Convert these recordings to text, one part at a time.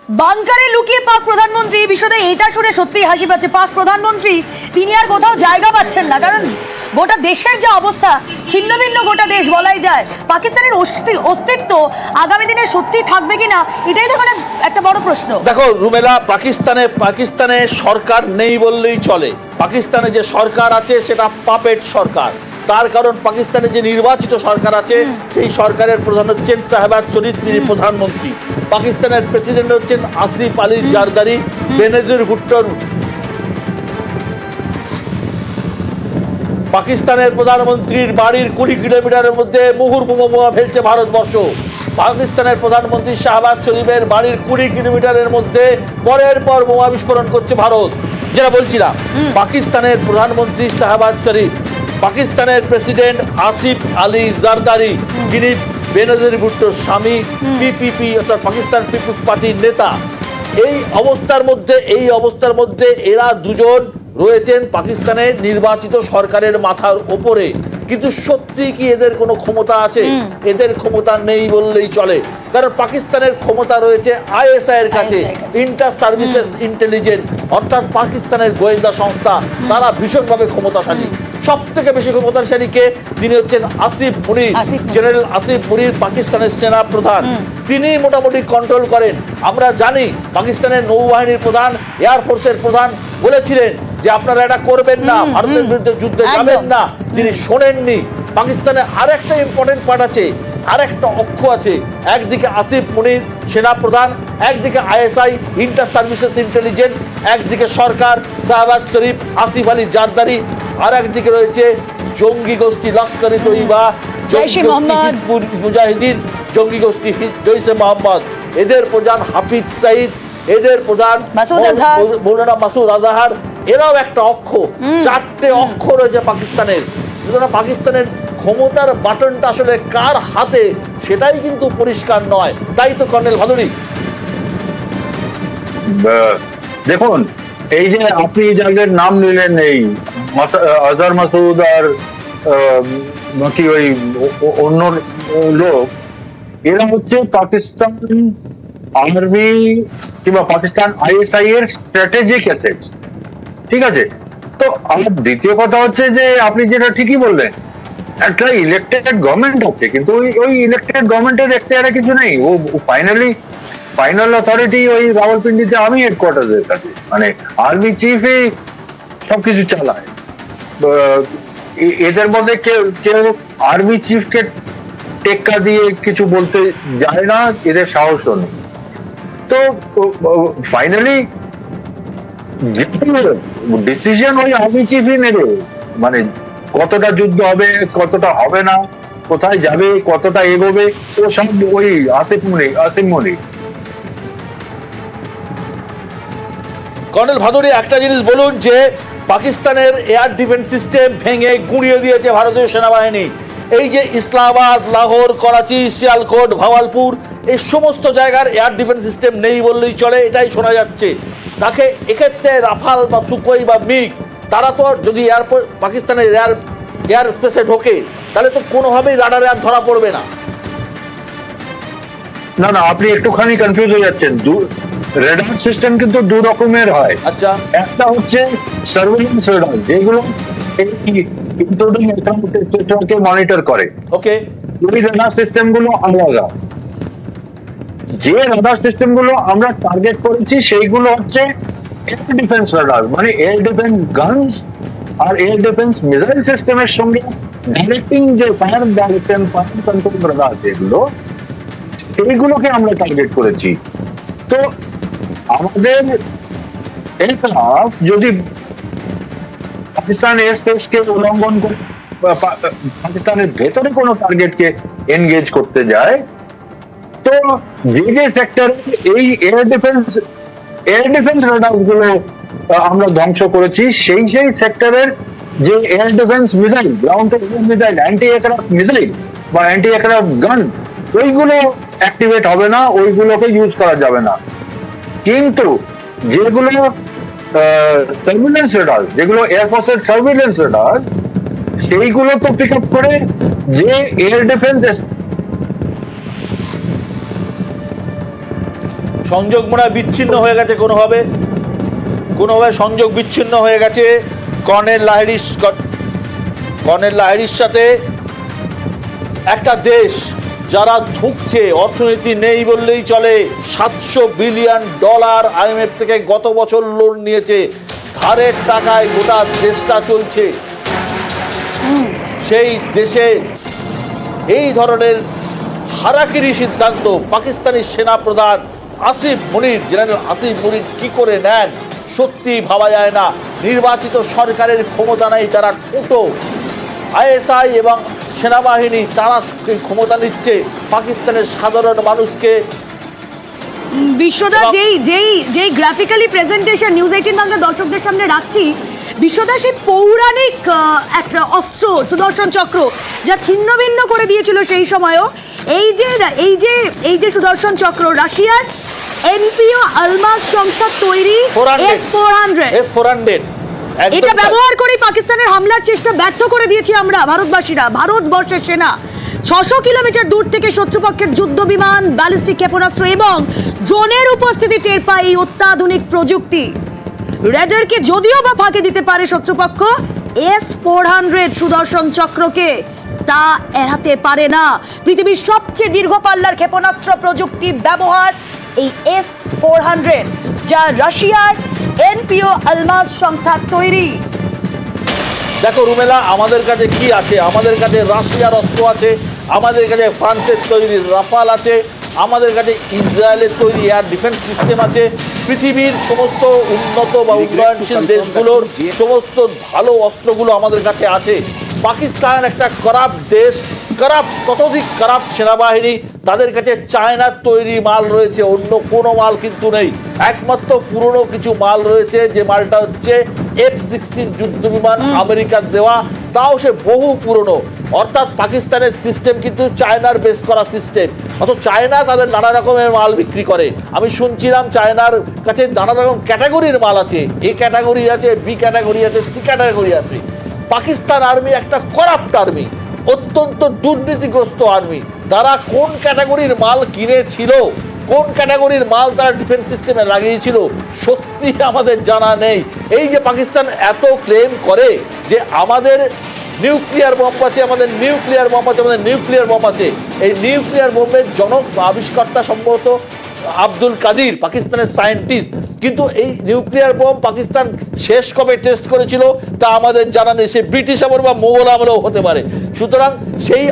বাংকারে লুকিয়ে পাক প্রধানমন্ত্রী এই বিষয়ে এটা শুনে সত্যিই হাসি পাচ্ছে। পাক প্রধানমন্ত্রী তিনি আর কোথাও জায়গা পাচ্ছেন না, কারণ গোটা দেশের যে অবস্থা ছিন্ন ভিন্ন গোটা দেশ বলাই যায়। পাকিস্তানের অস্তিত্ব আগামী দিনে সত্যি থাকবে কিনা এটাই তো একটা বড় প্রশ্ন। দেখো রুমেলা, পাকিস্তানে সরকার নেই বললেই চলে। পাকিস্তানে যে সরকার আছে সেটা পাপেট সরকার। তার কারণ পাকিস্তানে যে নির্বাচিত সরকার আছে সেই সরকারের প্রধান হচ্ছেন শাহবাজ শরীফ, তিনি প্রধানমন্ত্রী। পাকিস্তানের প্রেসিডেন্ট হচ্ছেন আসিফ আলী জারদারি। বেনজির ভুট্টোর পাকিস্তানের প্রধানমন্ত্রীর বাড়ির 20 কিলোমিটারের মধ্যে মুহুর্মুহু বোমা ফেলছে ভারতবর্ষ। পাকিস্তানের প্রধানমন্ত্রী শাহবাজ শরীফের বাড়ির 20 কিলোমিটারের মধ্যে পরের পর বোমা বিস্ফোরণ করছে ভারত। যেটা বলছিলাম, পাকিস্তানের প্রধানমন্ত্রী শাহবাজ শরীফ, পাকিস্তানের প্রেসিডেন্ট আসিফ আলী জারদারি, যিনি বেনজির ভুট্টোর স্বামী, পিপিপি অর্থাৎ পাকিস্তান পিপুলস পার্টির নেতা। এই অবস্থার মধ্যে এরা দুজন রয়েছেন পাকিস্তানের নির্বাচিত সরকারের মাথার ওপরে। কিন্তু সত্যি কি এদের কোনো ক্ষমতা আছে? এদের ক্ষমতা নেই বললেই চলে, কারণ পাকিস্তানের ক্ষমতা রয়েছে আইএসআই এর কাছে, ইন্টার সার্ভিসেস ইন্টেলিজেন্স, অর্থাৎ পাকিস্তানের গোয়েন্দা সংস্থা। তারা ভীষণভাবে ক্ষমতাশালী। সব থেকে বেশি ক্ষমতাশালী কে? তিনি হচ্ছেন আসিফ মুনির, জেনারেল আসিফ মুনির, পাকিস্তানের সেনা প্রধান। তিনি মোটামুটি কন্ট্রোল করেন। আমরা জানি পাকিস্তানের নৌবাহিনীর প্রধান, এয়ারফোর্সের প্রধান বলেছিলেন যে আপনারা এটা করবেন না, ভারতের বিরুদ্ধে যুদ্ধে যাবেন না। তিনি শোনেননি। পাকিস্তানে আরেকটা ইম্পর্টেন্ট পার্ট আছে, আরেকটা অক্ষ আছে। একদিকে আসিফ মুনির সেনা প্রধান, একদিকে আইএসআই ইন্টার সার্ভিসেস ইন্টেলিজেন্স, একদিকে সরকার শাহবাজ শরীফ, আসিফ আলী জারদারি, আর একদিকে রয়েছে জঙ্গি গোষ্ঠী লস্কর-ই তৈবা, হিজবুল মুজাহিদিন, জঙ্গি গোষ্ঠী জৈশে মোহাম্মদ। এদের প্রধান হাফিজ সাইদ, এদের প্রধান মৌলানা মাসুদ আজহার। এরাও একটা অক্ষ। 4টে অক্ষ রয়েছে পাকিস্তানের। পাকিস্তানের ক্ষমতার বাটনটা আসলে কার হাতে সেটাই কিন্তু পরিষ্কার নয়। তাই তো কর্নেল ভাদুরী, দেখুন এই যে আপনি যাদের নাম নিলেন, এই আজহার মাসুদ আর বাকি ওই অন্য লোক, এরা হচ্ছে পাকিস্তান আর্মি কিংবা পাকিস্তান আইএসআই এর স্ট্র্যাটেজিক অ্যাসেটস। ঠিক আছে? তো আমার দ্বিতীয় কথা হচ্ছে যে আপনি যেটা ঠিকই বললেন, একটা ইলেকটেড গভর্নমেন্ট আছে, কিন্তু ওই ইলেকটেড গভর্নমেন্টের এখতিয়ারে কিছু নেই। ও ফাইনাল অথরিটি ওই রাওয়ালপিন্ডিতে আর্মি হেডকোয়ার্টারের কাছে, মানে আর্মি চিফই সবকিছু চালায়। এদের মধ্যে কেউ আর্মি চিফকে টেক্কা দিয়ে কিছু বলতে যায় না, এদের সাহসও নেই। তো ফাইনালি ডিসিশন ওই আর্মি চিফই নেবে, মানে কতটা যুদ্ধ হবে, কতটা হবে না, কোথায় যাবে, কতটা এগোবে, ও সব ওই আসিফ মুনির। কর্নেল ভাদুরী, একটা জিনিস বলুন যে পাকিস্তানের এয়ার ডিফেন্স সিস্টেম ভেঙে গুঁড়িয়ে দিয়েছে ভারতীয় সেনাবাহিনী। এই যে ইসলামাবাদ, লাহোর, করাচি, শিয়ালকোট, ভাওয়ালপুর, এই সমস্ত জায়গার এয়ার ডিফেন্স সিস্টেম নেই বললেই চলে, এটাই শোনা যাচ্ছে। তাকে এক্ষেত্রে রাফাল বা সুকোই বা মিগ, তারা তো যদি পাকিস্তানের এয়ার স্পেসে ঢোকে তাহলে তো কোনোভাবেই রাডারে আর ধরা পড়বে না। না, আপনি একটুখানি কনফিউজ হয়ে যাচ্ছেন। রেডার সিস্টেম কিন্তু দু রকমের হয়। আচ্ছা, একটা হচ্ছে সার্ভেইলেন্স রেডার, যেগুলো মনিটর করে। ওকে, ওই রেডার সিস্টেম গুলো আলাদা। যে রেডার সিস্টেম গুলো আমরা টার্গেট করেছি সেইগুলো হচ্ছে এয়ার ডিফেন্স রেডার, মানে এয়ার ডিফেন্স গানস আর এয়ার ডিফেন্স মিসাইল সিস্টেমের সঙ্গে ডাইরেক্টিং যে fire direction, fire control radar যেগুলো, সেইগুলোকে আমরা টার্গেট করেছি। তো আমাদের এয়ারক্রাফট যদি পাকিস্তান এয়ার স্পেসকে উল্লঙ্ঘন করে পাকিস্তানের ভেতরে কোনো টার্গেটকে এনগেজ করতে যায়, তো যে সেক্টর এই এয়ার ডিফেন্স রাডার গুলো আমরা ধ্বংস করেছি, সেই সেক্টরের যে air defence missile, ground two air missile, anti aircraft missile বা অ্যান্টি এয়ারক্রাফট গান, ওইগুলো অ্যাক্টিভেট হবে না, ওইগুলোকে ইউজ করা যাবে না। কিন্তু যেগুলো সার্ভিলেন্স রেডার, যেগুলো এয়ারফোর্সের সার্ভিলেন্স রেডার, সেইগুলো তো পিক আপ করে যে এয়ার ডিফেন্স সংযোগ মনে হয় বিচ্ছিন্ন হয়ে গেছে, কোনোভাবে সংযোগ বিচ্ছিন্ন হয়ে গেছে কর্নেল লাহিড়ীর সাথে। একটা দেশ যারা ধুঁকছে, অর্থনীতি নেই বললেই চলে, $700 বিলিয়ন IMF থেকে গত বছর লোন নিয়েছে, ধারের টাকায় গোটা দেশটা চলছে, সেই দেশে এই ধরনের হারাকিরি সিদ্ধান্ত পাকিস্তানি সেনাপ্রধান জেনারেল আসিফ মুনির কি করে নেন সত্যি ভাবা যায় না। নির্বাচিত সরকারের ক্ষমতা নেই, তারা টোটো ISI এবং সেনাবাহিনী তারা ক্ষমতা নিচ্ছে পাকিস্তানের সাধারণ মানুষকে। বিশ্বদা যেই গ্রাফিক্যালি প্রেজেন্টেশন নিউজ 18 বাংলা দর্শকদের সামনে রাখছি, বিশ্বদা সেই পৌরাণিক একটা অস্ত্র সুদর্শন চক্র যা ছিন্ন ভিন্ন করে দিয়েছিল সেই সময়ও, এই যে সুদর্শন চক্র রাশিয়ার NPO আলমাস সংস্থার তৈরি S-400 এটা ব্যবহার করে পাকিস্তানের হামলার চেষ্টা ব্যর্থ করে দিয়েছি আমরা ভারতবাসীরা। ভারতবর্ষের সেনা 600 কিলোমিটার দূর থেকে শত্রুপক্ষের যুদ্ধ বিমান, ব্যালিস্টিক ক্ষেপণাস্ত্র এবং ড্রোনের উপস্থিতি টের পায় এই অত্যাধুনিক প্রযুক্তি। রেডারকে যদিও বা ফাঁকি দিতে পারে শত্রুপক্ষ, S-400 সুদর্শন চক্রকে তা এড়াতে পারে না। পৃথিবীর সবচেয়ে দীর্ঘ পাল্লার ক্ষেপণাস্ত্র প্রযুক্তি ব্যবহার এই S-400, যা রাশিয়ার NPO আলমাস সংস্থার তৈরি। দেখো রুমেলা, আমাদের কাছে কি আছে? আমাদের কাছে রাশিয়ার অস্ত্র আছে, আমাদের কাছে ফ্রান্সের তৈরি রাফাল আছে, আমাদের কাছে ইসরায়েলের তৈরি এয়ার ডিফেন্স সিস্টেম আছে। পৃথিবীর সমস্ত উন্নত বা উন্নয়নশীল দেশগুলোর সমস্ত ভালো অস্ত্রগুলো আমাদের কাছে আছে। পাকিস্তান একটা কারাপ্ট দেশ, ততোধিক কারাপ্ট সেনাবাহিনী, তাদের কাছে চায়নার তৈরি মাল রয়েছে, অন্য কোনো মাল কিন্তু নেই। একমাত্র পুরনো কিছু মাল রয়েছে, যে মালটা হচ্ছে F-16 যুদ্ধ বিমান আমেরিকার দেওয়া, তাও সে বহু পুরনো। অর্থাৎ পাকিস্তানের সিস্টেম কিন্তু চায়নার বেস করা সিস্টেম, অথচ চায়না তাদের নানা রকমের মাল বিক্রি করে। আমি শুনছিলাম চায়নার কাছে নানা রকম ক্যাটাগরির মাল আছে, A ক্যাটাগরি আছে, B ক্যাটাগরি আছে, C ক্যাটাগরি আছে। পাকিস্তান আর্মি একটা করাপ্ট আর্মি, অত্যন্ত দুর্নীতিগ্রস্ত আর্মি। তারা কোন ক্যাটাগরির মাল কিনেছিল, কোন ক্যাটাগরির মাল তারা ডিফেন্স সিস্টেমে লাগিয়েছিল, সত্যি আমাদের জানা নেই। এই যে পাকিস্তান এত ক্লেম করে যে আমাদের নিউক্লিয়ার বম্ব আছে, আমাদের নিউক্লিয়ার বম্ব আছে, আমাদের নিউক্লিয়ার বম্ব আছে, এই নিউক্লিয়ার বোমের জনক আবিষ্কর্তা সম্ভবত আব্দুল কাদির, পাকিস্তানের সায়েন্টিস্ট। কিন্তু এই নিউক্লিয়ার বোম পাকিস্তান শেষ কবে টেস্ট করেছিল তা আমাদের জানা নেই। সে ব্রিটিশ আমল বা মোগল আমলেও হতে পারে। সুতরাং সেই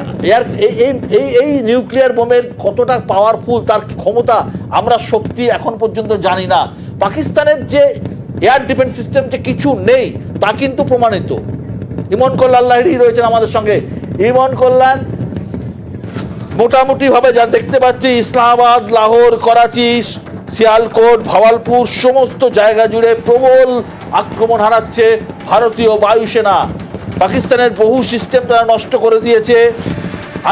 এই নিউক্লিয়ার বোমের কতটা পাওয়ারফুল, তার ক্ষমতা আমরা সত্যি এখন পর্যন্ত জানি না। পাকিস্তানের যে এয়ার ডিফেন্স সিস্টেম যে কিছু নেই তা কিন্তু প্রমাণিত। ইমন কল্যাণ লাহিড়ী রয়েছেন আমাদের সঙ্গে। ইমন কল্যাণ, মোটামুটি ভাবে যা দেখতে পাচ্ছি ইসলামাবাদ, লাহোর, করাচি, সিয়ালকোট, ভাওয়ালপুর সমস্ত জায়গা জুড়ে প্রবল আক্রমণ হানাচ্ছে ভারতীয় বায়ুসেনা। পাকিস্তানের বহু সিস্টেম তারা নষ্ট করে দিয়েছে।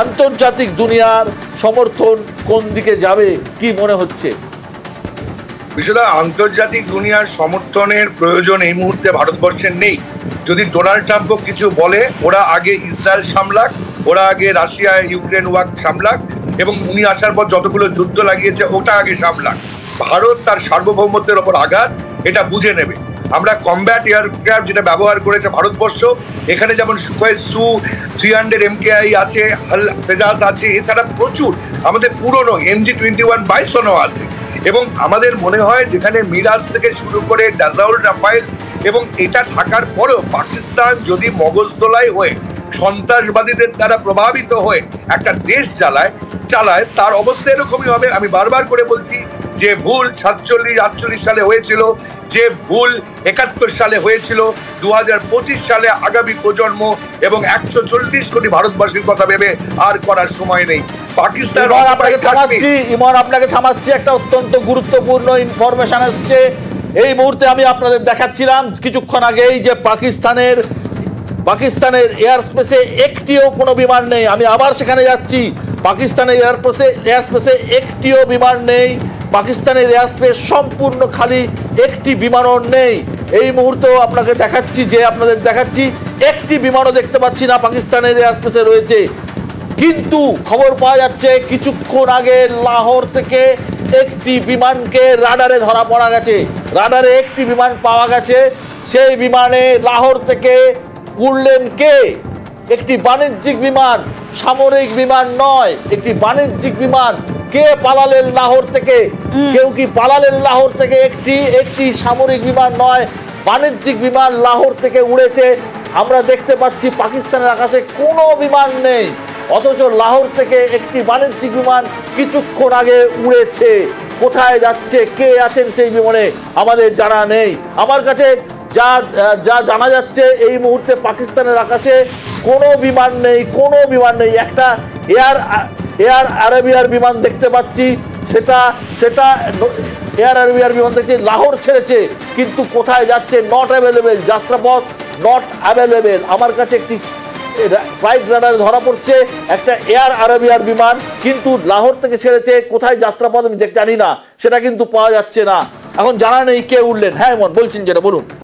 আন্তর্জাতিক দুনিয়ার সমর্থন কোন দিকে যাবে কি মনে হচ্ছে? বিষয়টা আন্তর্জাতিক দুনিয়ার সমর্থনের প্রয়োজন এই মুহূর্তে ভারতবর্ষের নেই। যদি ডোনাল্ড ট্রাম্পও কিছু বলে, ওরা আগে ইসরায়েল সামলাক, ওরা আগে রাশিয়া ইউক্রেন ওয়ার সামলাক, এবং উনি আসার পর যতগুলো যুদ্ধ লাগিয়েছে ওটা আগে সামলাক। ভারত তার সার্বভৌমত্বের ওপর আঘাত, এটা বুঝে নেবে। আমরা কমব্যাট এয়ারক্রাফট যেটা ব্যবহার করেছে ভারতবর্ষ, এখানে যেমন সুখোই Su-300 MKI আছে, তেজাস আছে, এছাড়া প্রচুর আমাদের পুরনো MG-21 বাইসনও আছে। এবং আমাদের মনে হয় যেখানে মিরাজ থেকে শুরু করে ডাজাউল, রাফায়েল, এবং এটা থাকার পরেও পাকিস্তান যদি মগজদোলাই হয়ে সন্ত্রাসবাদীদের দ্বারা প্রভাবিত হয়ে একটা দেশ চালায়, তার অবস্থা এরকমই হবে। আমি বারবার করে বলছি, যে ভুল 47-48 সালে হয়েছিল, যে ভুল 71 সালে হয়েছিল, 2025 সালে আগামী প্রজন্ম এবং 140 কোটি ভারতবাসীর কথা ভেবে আর করার সময় নেই। পাকিস্তান আপনাকে থামাচ্ছি, একটা অত্যন্ত গুরুত্বপূর্ণ ইনফরমেশন আসছে এই মুহূর্তে। আমি আপনাদের দেখাচ্ছিলাম কিছুক্ষণ আগেই যে পাকিস্তানের এয়ার স্পেসে একটিও কোনো বিমান নেই। আমি আবার সেখানে যাচ্ছি, পাকিস্তানের এয়ার স্পেসে একটিও বিমান নেই। পাকিস্তানের এয়ার স্পেস সম্পূর্ণ খালি, একটি বিমানও নেই। এই মুহূর্তেও আপনাদের দেখাচ্ছি একটি বিমানও দেখতে পাচ্ছি না পাকিস্তানের এয়ার স্পেসে রয়েছে। কিন্তু খবর পাওয়া যাচ্ছে কিছুক্ষণ আগে লাহোর থেকে একটি বিমানকে রাডারে ধরা পড়া গেছে, রাডারে একটি বিমান পাওয়া গেছে। সেই বিমানে লাহোর থেকে উড়লেন কে? একটি বাণিজ্যিক বিমান, সামরিক বিমান নয়, একটি বাণিজ্যিক বিমান। কে পালালেন লাহোর থেকে? কেউ কি পালালেন লাহোর থেকে? একটি সামরিক বিমান নয়, বাণিজ্যিক বিমান লাহোর থেকে উড়েছে। আমরা দেখতে পাচ্ছি পাকিস্তানের আকাশে কোনো বিমান নেই, অথচ লাহোর থেকে একটি বাণিজ্যিক বিমান কিছুক্ষণ আগে উড়েছে। কোথায় যাচ্ছে, কে আছেন সেই বিমানে আমাদের জানা নেই। আমার কাছে যা যা জানা যাচ্ছে এই মুহূর্তে পাকিস্তানের আকাশে কোনো বিমান নেই, কোনো বিমান নেই। একটা এয়ার আরাবিয়ার বিমান দেখতে পাচ্ছি, সেটা এয়ার আরাবিয়ার বিমান দেখছি লাহোর ছেড়েছে, কিন্তু কোথায় যাচ্ছে নট অ্যাভেলেবেল, যাত্রাপথ নট অ্যাভেলেবেল। আমার কাছে একটি ফ্লাইট রাডারে ধরা পড়ছে একটা এয়ার আরাবিয়ার বিমান, কিন্তু লাহোর থেকে ছেড়েছে, কোথায় যাত্রাপথ আমি জানি না, সেটা কিন্তু পাওয়া যাচ্ছে না। এখন জানা নেই কে উঠলেন। হ্যাঁ এমন বলছেন, যেটা বলুন।